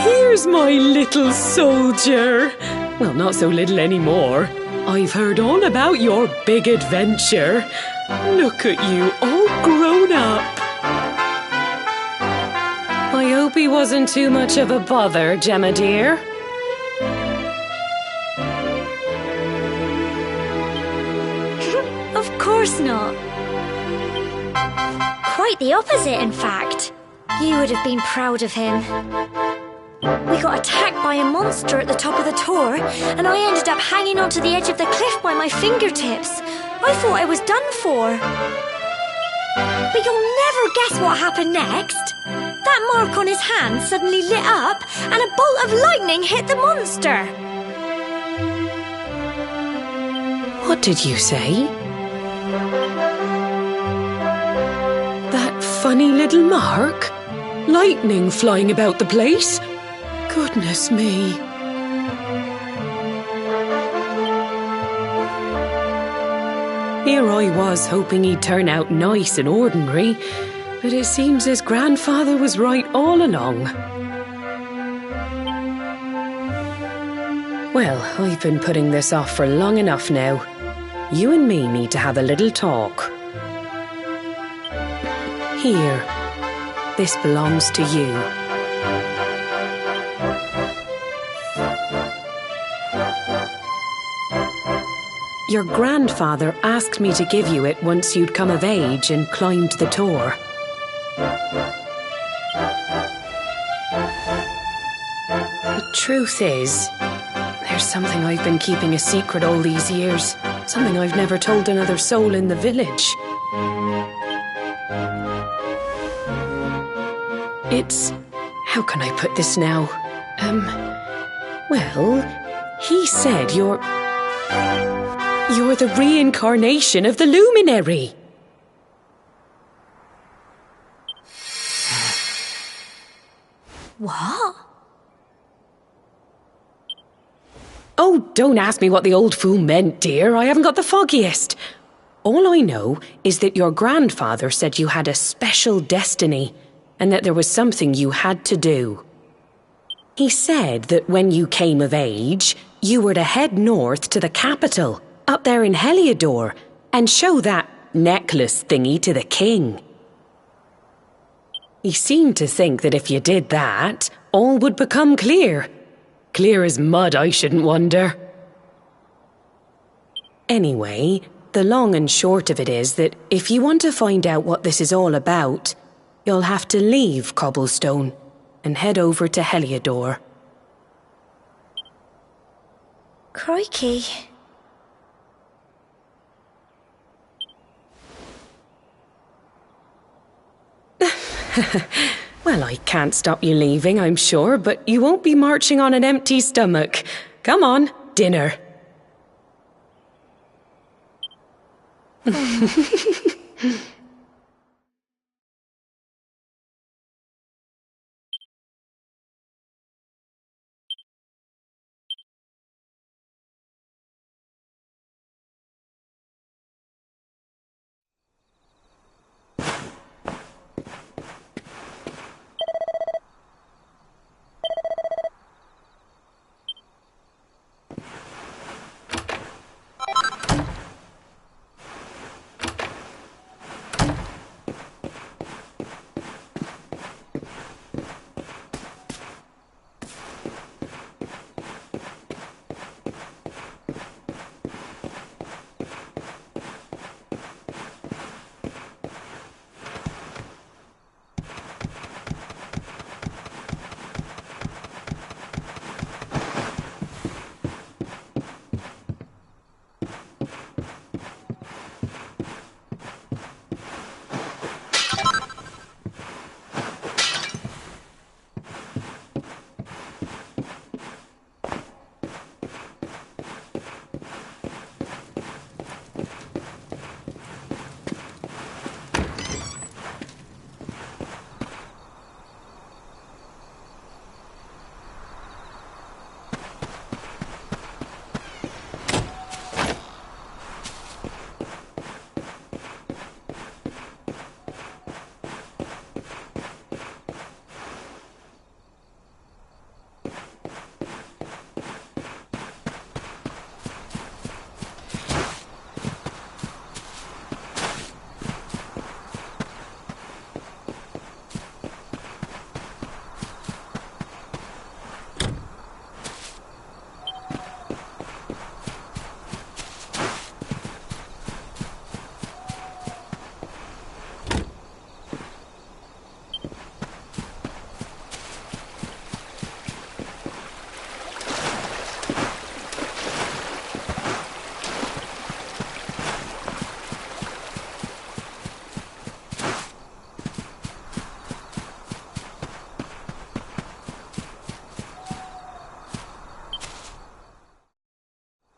Here's my little soldier. Well, not so little anymore. I've heard all about your big adventure. Look at you, all grown up. I hope he wasn't too much of a bother, Gemma dear. Of course not. Quite the opposite, in fact. You would have been proud of him. We got attacked by a monster at the top of the tower, and I ended up hanging onto the edge of the cliff by my fingertips. I thought I was done for. But you'll never guess what happened next. That mark on his hand suddenly lit up, and a bolt of lightning hit the monster. What did you say? That funny little mark? Lightning flying about the place? Goodness me. Here I was hoping he'd turn out nice and ordinary, but it seems his grandfather was right all along. Well, I've been putting this off for long enough now. You and me need to have a little talk. Here, this belongs to you. Your grandfather asked me to give you it once you'd come of age and climbed the tor. The truth is, there's something I've been keeping a secret all these years. Something I've never told another soul in the village. It's... how can I put this now? Well, he said you're the reincarnation of the luminary. What? Oh, don't ask me what the old fool meant, dear. I haven't got the foggiest. All I know is that your grandfather said you had a special destiny and that there was something you had to do. He said that when you came of age, you were to head north to the capital, up there in Heliodor, and show that necklace thingy to the king. He seemed to think that if you did that, all would become clear. Clear as mud, I shouldn't wonder. Anyway, the long and short of it is that if you want to find out what this is all about, you'll have to leave Cobblestone and head over to Heliodor. Crikey. Well, I can't stop you leaving, I'm sure, but you won't be marching on an empty stomach. Come on, dinner.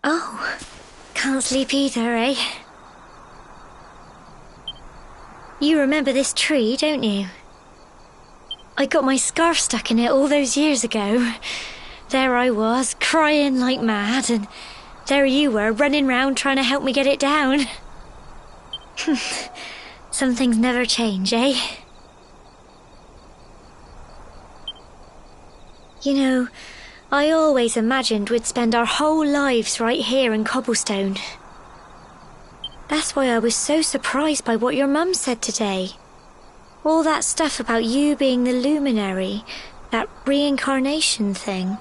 Oh, can't sleep either, eh? You remember this tree, don't you? I got my scarf stuck in it all those years ago. There I was, crying like mad, and there you were, running round trying to help me get it down. Some things never change, eh? You know, I always imagined we'd spend our whole lives right here in Cobblestone. That's why I was so surprised by what your mum said today. All that stuff about you being the luminary, that reincarnation thing.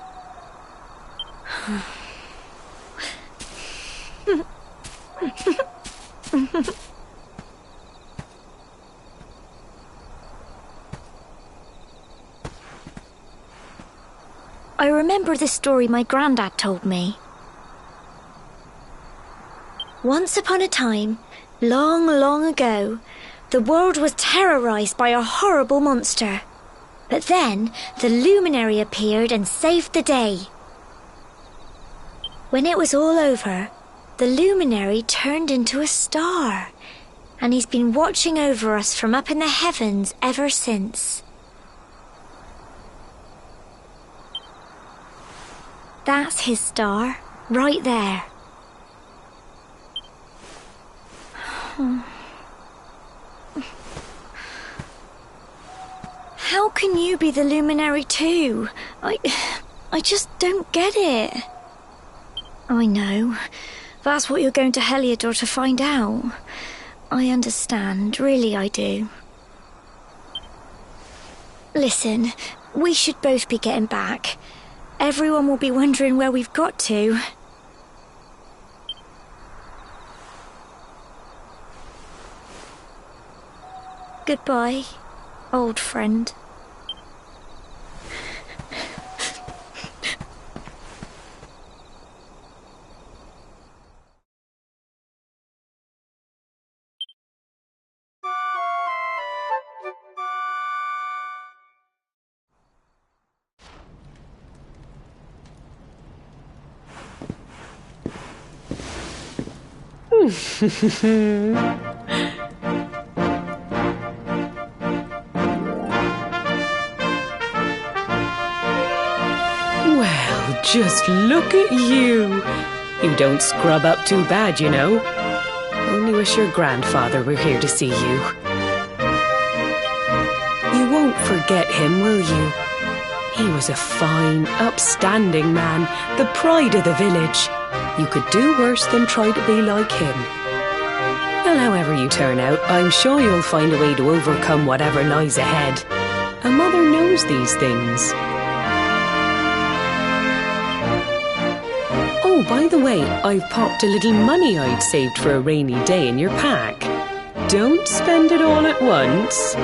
I remember the story my granddad told me. Once upon a time, long, long ago, the world was terrorized by a horrible monster. But then, the luminary appeared and saved the day. When it was all over, the luminary turned into a star, and he's been watching over us from up in the heavens ever since. That's his star, right there. How can you be the luminary too? I just don't get it. I know. That's what you're going to Heliodor to find out. I understand, really I do. Listen, we should both be getting back. Everyone will be wondering where we've got to. Goodbye, old friend. Well, just look at you. You don't scrub up too bad, you know. Only wish your grandfather were here to see you. You won't forget him, will you? He was a fine, upstanding man, the pride of the village. You could do worse than try to be like him. Well, however you turn out, I'm sure you'll find a way to overcome whatever lies ahead. A mother knows these things. Oh, by the way, I've popped a little money I'd saved for a rainy day in your pack. Don't spend it all at once.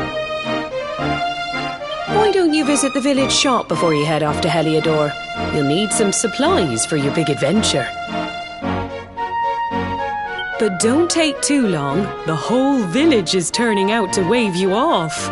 Why don't you visit the village shop before you head off to Heliodor? You'll need some supplies for your big adventure. But don't take too long. The whole village is turning out to wave you off.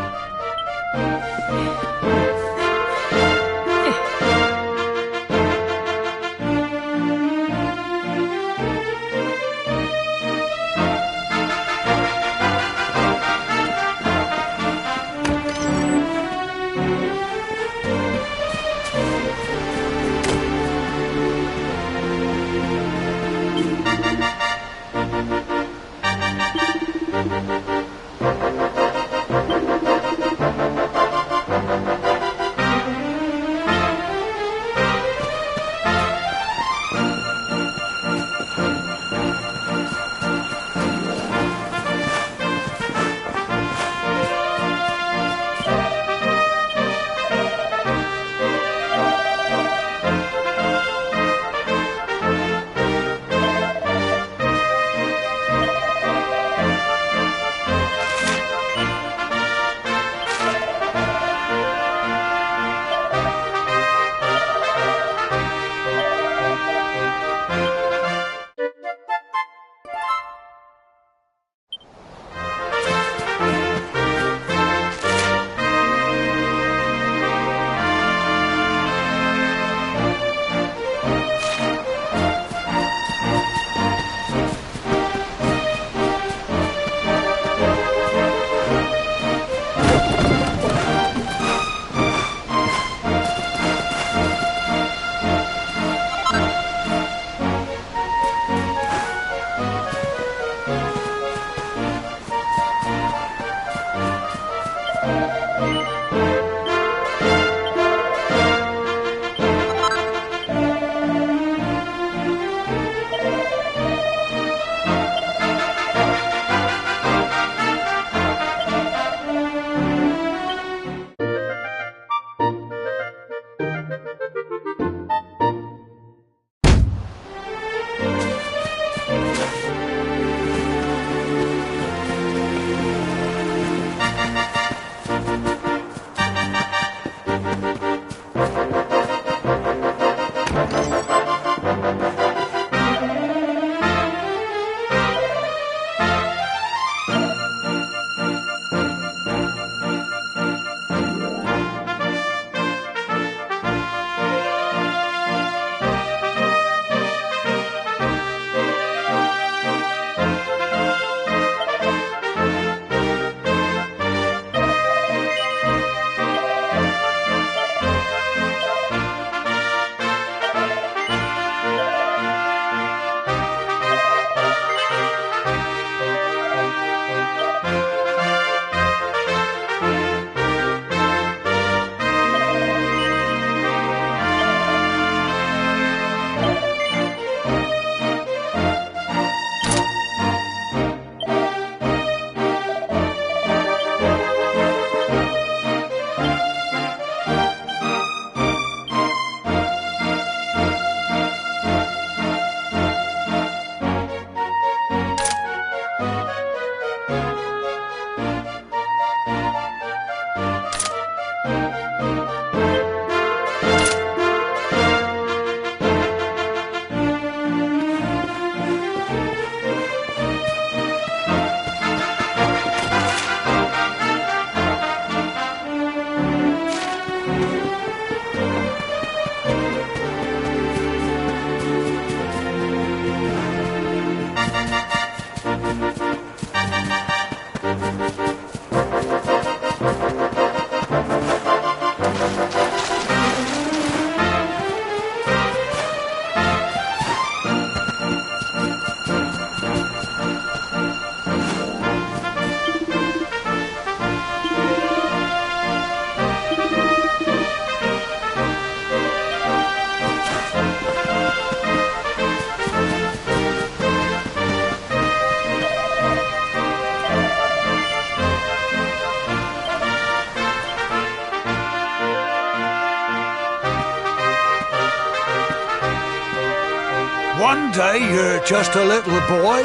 One day you're just a little boy,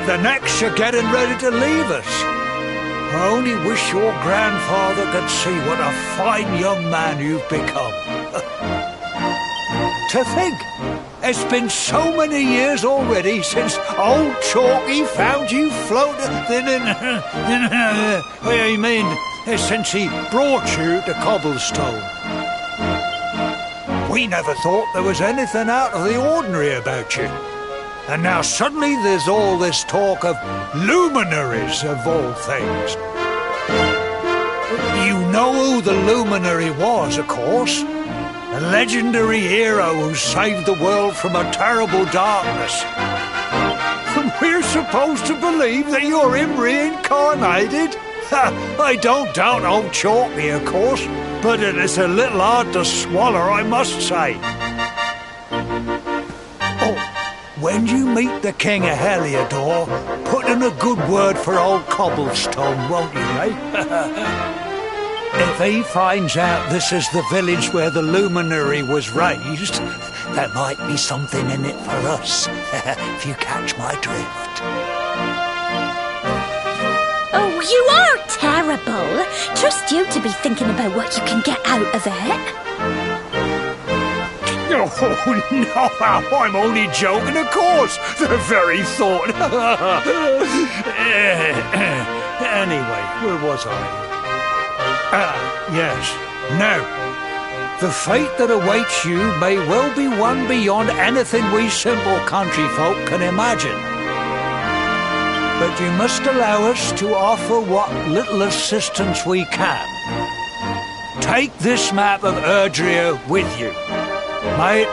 the next you're getting ready to leave us. I only wish your grandfather could see what a fine young man you've become. To think, it's been so many years already since old Chalky found you floating I mean, since he brought you to Cobblestone. We never thought there was anything out of the ordinary about you. And now suddenly there's all this talk of luminaries of all things. You know who the luminary was, of course. A legendary hero who saved the world from a terrible darkness. And we're supposed to believe that you're him reincarnated? I don't doubt old Chalky, of course, but it is a little hard to swallow, I must say. Oh, when you meet the King of Heliodor, put in a good word for old Cobblestone, won't you, eh? If he finds out this is the village where the luminary was raised, there might be something in it for us, if you catch my drift. Oh, you are terrible. Trust you to be thinking about what you can get out of it. Oh, no, I'm only joking, of course. The very thought. Anyway, where was I? Yes. Now, the fate that awaits you may well be one beyond anything we simple country folk can imagine. But you must allow us to offer what little assistance we can. Take this map of Erdrea with you. May it...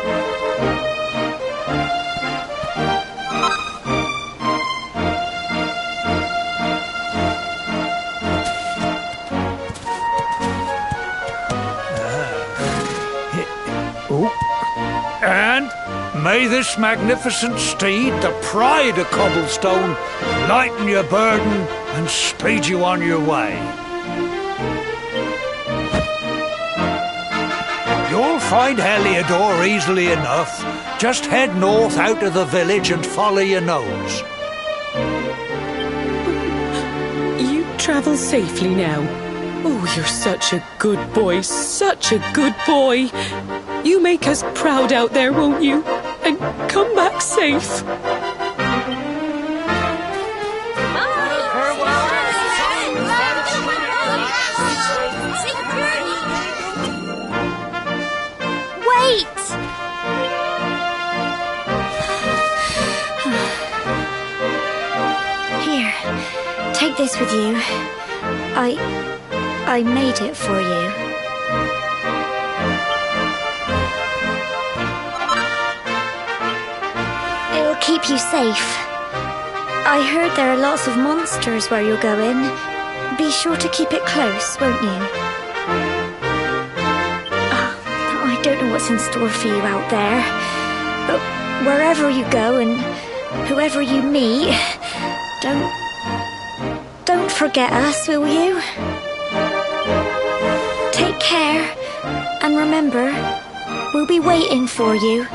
And may this magnificent steed, the pride of Cobblestone, lighten your burden and speed you on your way. You'll find Heliodor easily enough. Just head north out of the village and follow your nose. You travel safely now. Oh, you're such a good boy, such a good boy. You make us proud out there, won't you? And come back safe. Wait! Here, take this with you. I made it for you. It'll keep you safe. I heard there are lots of monsters where you're going. Be sure to keep it close, won't you? I don't know what's in store for you out there, but wherever you go and whoever you meet, don't forget us, will you? Take care, and remember, we'll be waiting for you.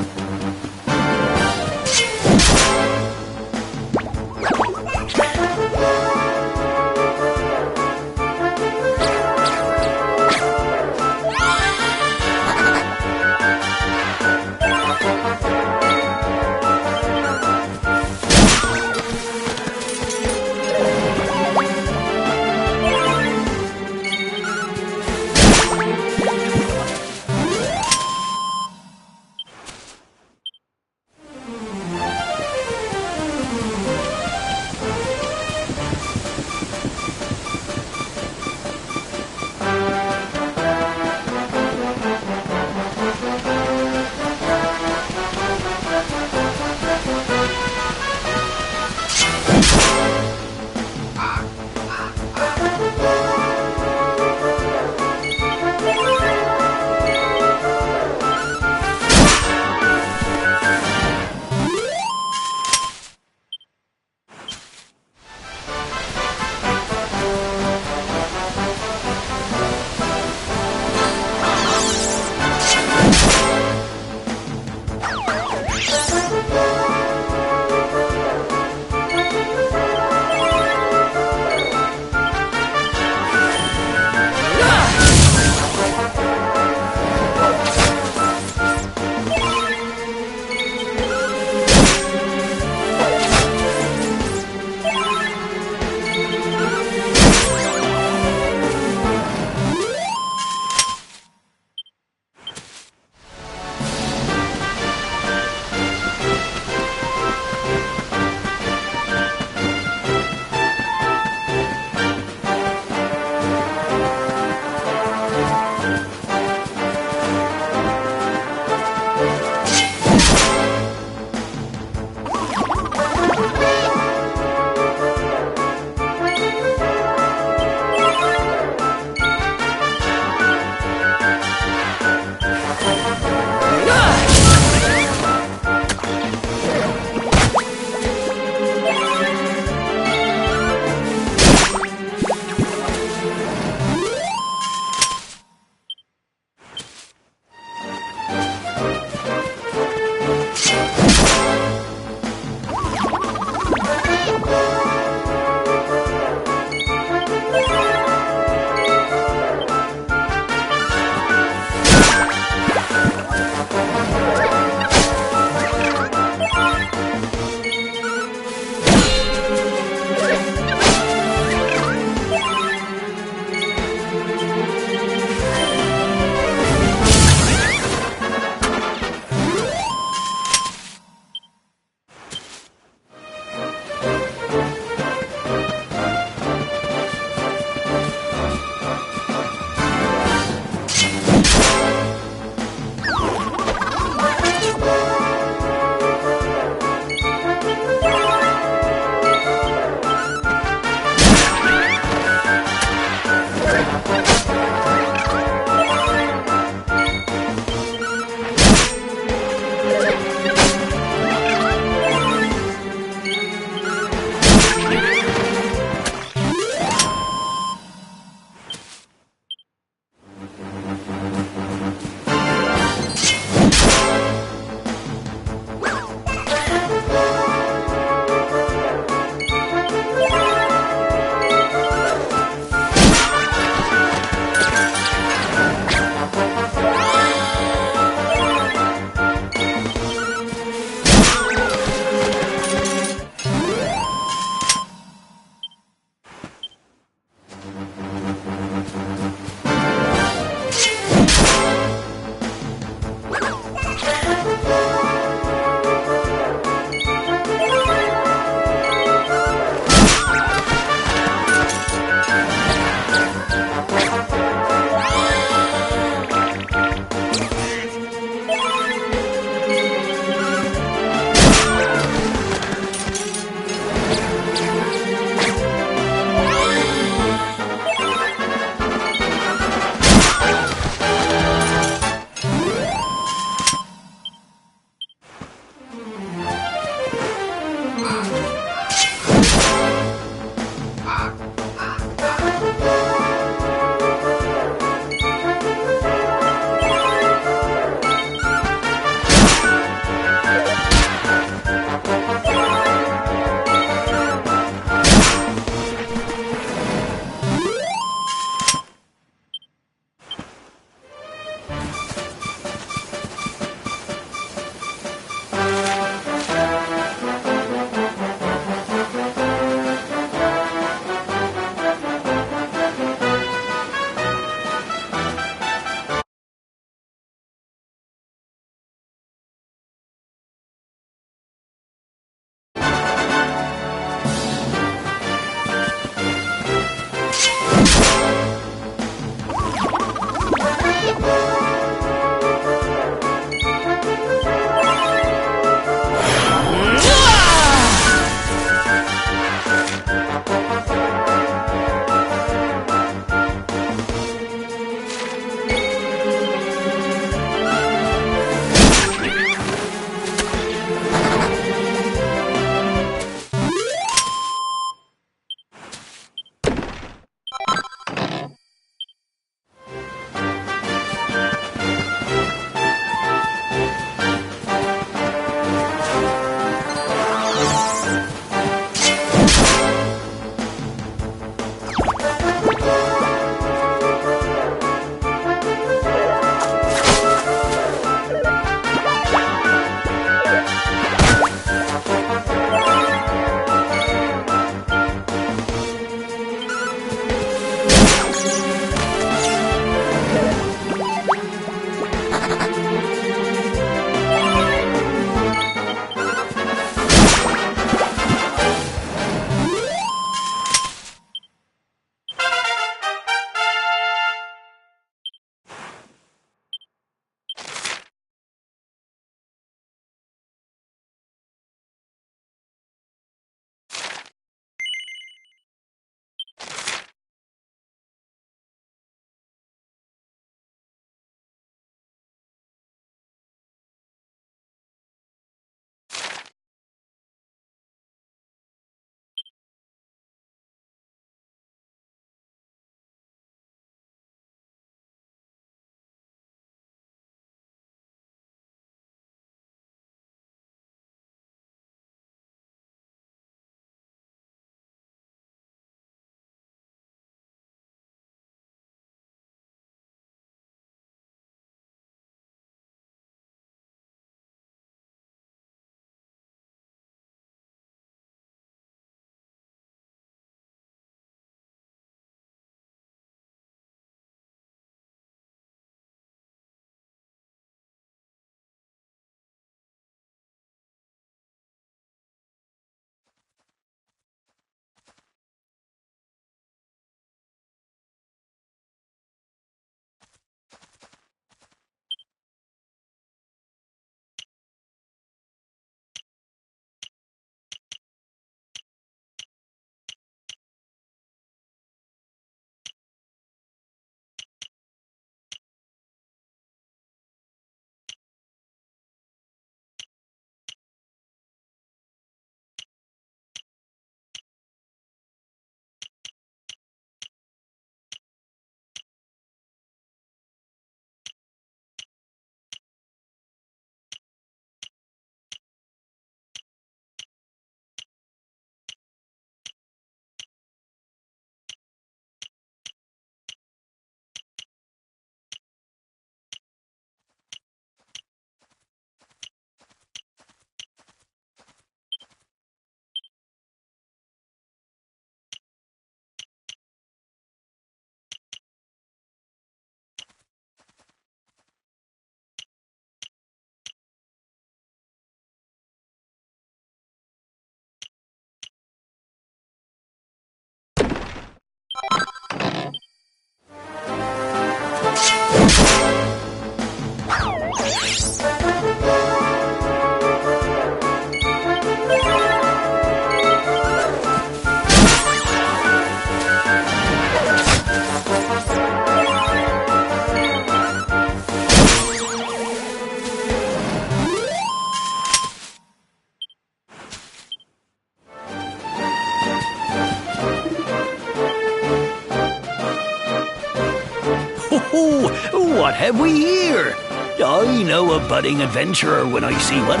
have we here? I know a budding adventurer when I see one.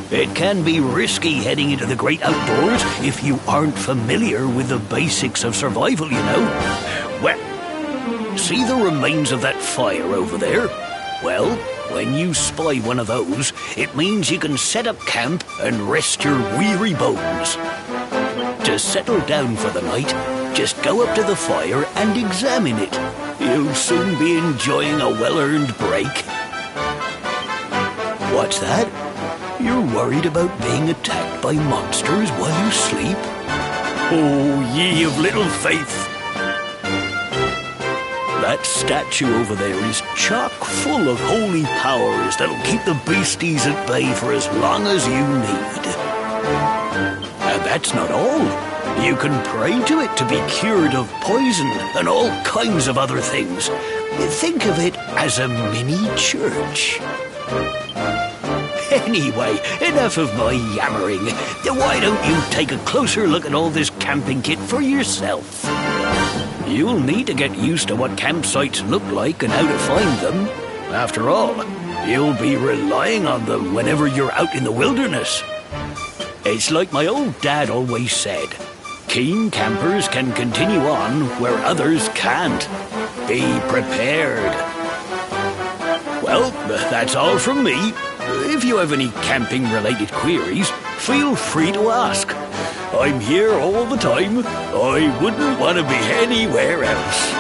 It can be risky heading into the great outdoors if you aren't familiar with the basics of survival, you know. Well, see the remains of that fire over there? Well, when you spy one of those, it means you can set up camp and rest your weary bones. To settle down for the night, just go up to the fire and examine it. You'll soon be enjoying a well-earned break. What's that? You're worried about being attacked by monsters while you sleep? Oh, ye of little faith! That statue over there is chock full of holy powers that'll keep the beasties at bay for as long as you need. And that's not all. You can pray to it to be cured of poison and all kinds of other things. Think of it as a mini church. Anyway, enough of my yammering. Why don't you take a closer look at all this camping kit for yourself? You'll need to get used to what campsites look like and how to find them. After all, you'll be relying on them whenever you're out in the wilderness. It's like my old dad always said, keen campers can continue on where others can't. Be prepared. Well, that's all from me. If you have any camping-related queries, feel free to ask. I'm here all the time. I wouldn't want to be anywhere else.